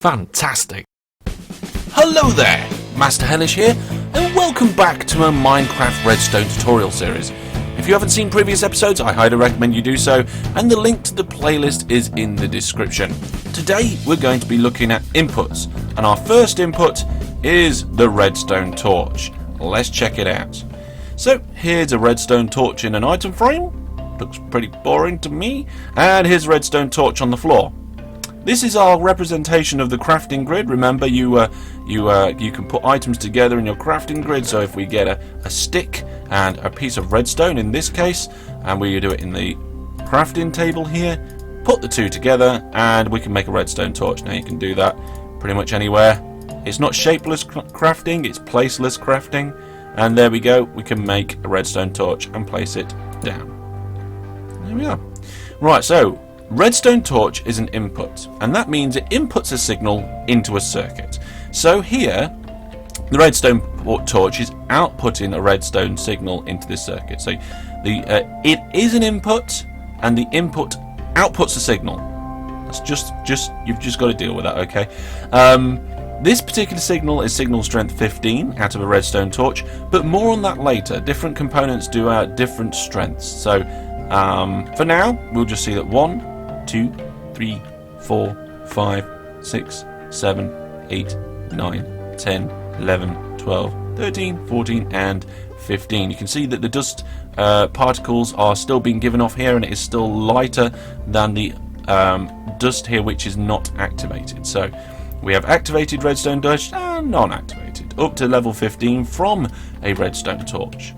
Fantastic. Hello there, Master Hellish here, and welcome back to a Minecraft Redstone tutorial series. If you haven't seen previous episodes, I highly recommend you do so, and the link to the playlist is in the description. Today we're going to be looking at inputs, and our first input is the redstone torch. Let's check it out. So here's a redstone torch in an item frame. Looks pretty boring to me. And here's a redstone torch on the floor. This is our representation of the crafting grid. Remember, you can put items together in your crafting grid. So if we get a stick and a piece of redstone in this case, and we do it in the crafting table here, put the two together and we can make a redstone torch. Now you can do that pretty much anywhere. It's not shapeless crafting, it's placeless crafting. And there we go, we can make a redstone torch and place it down. There we are. Right, so redstone torch is an input, and that means it inputs a signal into a circuit. So here, the redstone torch is outputting a redstone signal into this circuit. So it is an input, and the input outputs a signal. That's you've just got to deal with that, okay? This particular signal is signal strength 15 out of a redstone torch, but more on that later. Different components do different strengths. So for now, we'll just see that 1, 2, 3, 4, 5, 6, 7, 8, 9, 10, 11, 12, 13, 14, and 15. You can see that the dust particles are still being given off here, and it is still lighter than the dust here, which is not activated. So we have activated redstone torch and non-activated, up to level 15 from a redstone torch.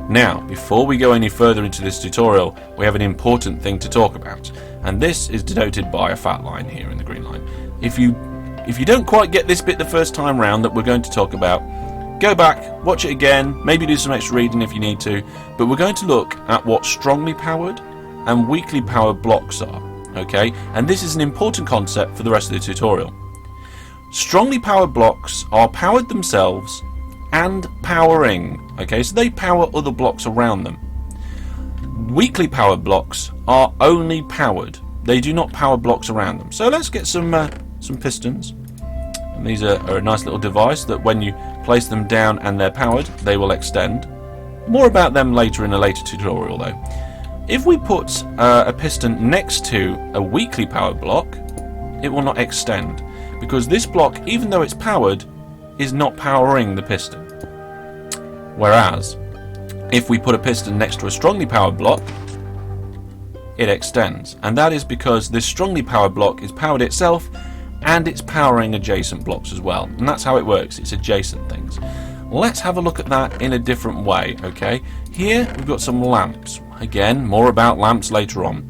Now, before we go any further into this tutorial, we have an important thing to talk about, and this is denoted by a fat line here in the green line. If you don't quite get this bit the first time round that we're going to talk about, go back, watch it again, maybe do some extra reading if you need to, but we're going to look at what strongly powered and weakly powered blocks are. Okay, and this is an important concept for the rest of the tutorial. Strongly powered blocks are powered themselves and powering. Okay, so they power other blocks around them. Weakly powered blocks are only powered. They do not power blocks around them. So let's get some pistons. And these are a nice little device that when you place them down and they're powered, they will extend. More about them later in a later tutorial though. If we put a piston next to a weakly powered block, it will not extend, because this block, even though it's powered, is not powering the piston. Whereas, if we put a piston next to a strongly powered block, it extends. And that is because this strongly powered block is powered itself, and it's powering adjacent blocks as well. And that's how it works, it's adjacent things. Let's have a look at that in a different way, okay? Here we've got some lamps. Again, more about lamps later on.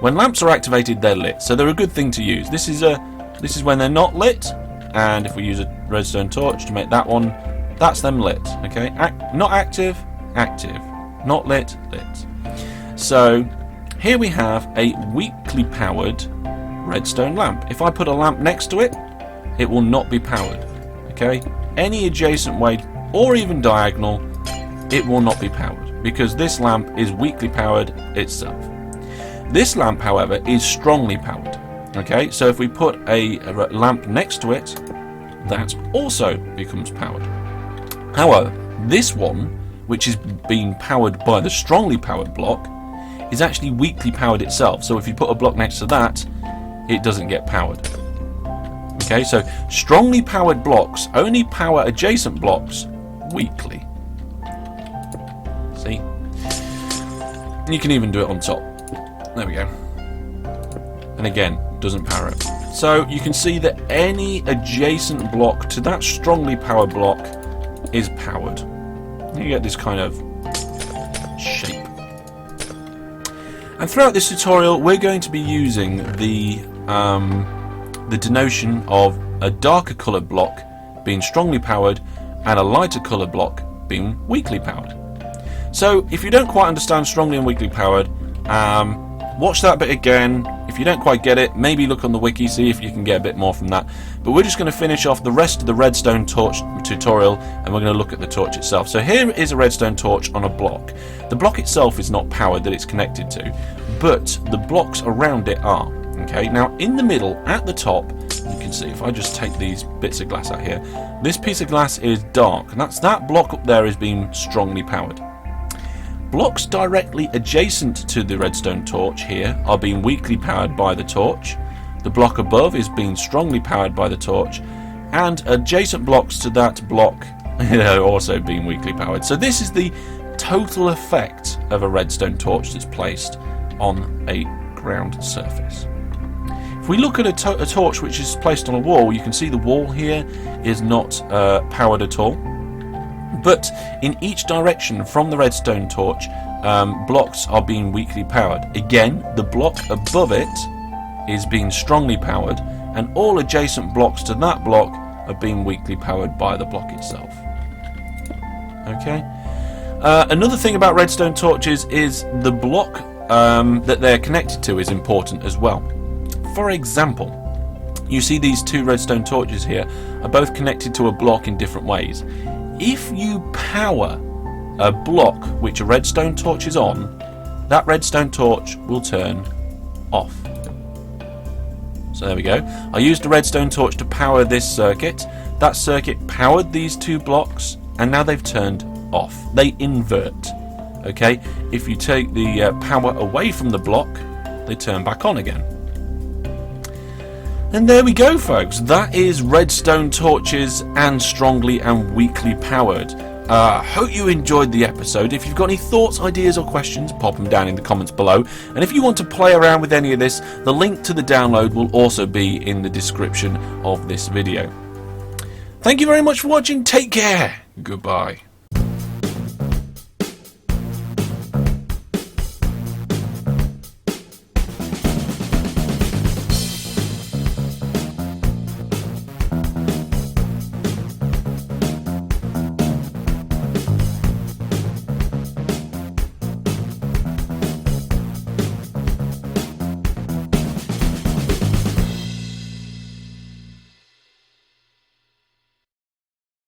When lamps are activated, they're lit, so they're a good thing to use. This is when they're not lit, and if we use a redstone torch to make that one, that's them lit, okay? Not active, active. Not lit, lit. So here we have a weakly powered redstone lamp. If I put a lamp next to it, it will not be powered, okay? Any adjacent way, or even diagonal, it will not be powered, because this lamp is weakly powered itself. This lamp, however, is strongly powered. Okay, so if we put a lamp next to it, that also becomes powered. However, this one, which is being powered by the strongly powered block, is actually weakly powered itself. So if you put a block next to that, it doesn't get powered. Okay, so strongly powered blocks only power adjacent blocks weakly. See? You can even do it on top. There we go. And again, doesn't power it. So you can see that any adjacent block to that strongly powered block is powered. You get this kind of shape. And throughout this tutorial, we're going to be using the denotion of a darker coloured block being strongly powered and a lighter coloured block being weakly powered. So if you don't quite understand strongly and weakly powered, watch that bit again. If you don't quite get it, maybe look on the wiki, see if you can get a bit more from that. But we're just going to finish off the rest of the redstone torch tutorial, and we're going to look at the torch itself. So here is a redstone torch on a block. The block itself is not powered that it's connected to, but the blocks around it are. Okay, now in the middle, at the top, can see, if I just take these bits of glass out here, this piece of glass is dark, and that block up there is being strongly powered. Blocks directly adjacent to the redstone torch here are being weakly powered by the torch. The block above is being strongly powered by the torch, and adjacent blocks to that block are also being weakly powered. So this is the total effect of a redstone torch that's placed on a ground surface. If we look at a torch which is placed on a wall, you can see the wall here is not powered at all. But in each direction from the redstone torch, blocks are being weakly powered. Again, the block above it is being strongly powered, and all adjacent blocks to that block are being weakly powered by the block itself. Okay. Another thing about redstone torches is the block that they're connected to is important as well. For example, you see these two redstone torches here are both connected to a block in different ways. If you power a block which a redstone torch is on, that redstone torch will turn off. So there we go. I used a redstone torch to power this circuit. That circuit powered these two blocks, and now they've turned off. They invert. Okay? If you take the power away from the block, they turn back on again. And there we go, folks. That is redstone torches and strongly and weakly powered. Hope you enjoyed the episode. If you've got any thoughts, ideas or questions, pop them down in the comments below. And if you want to play around with any of this, the link to the download will also be in the description of this video. Thank you very much for watching. Take care. Goodbye.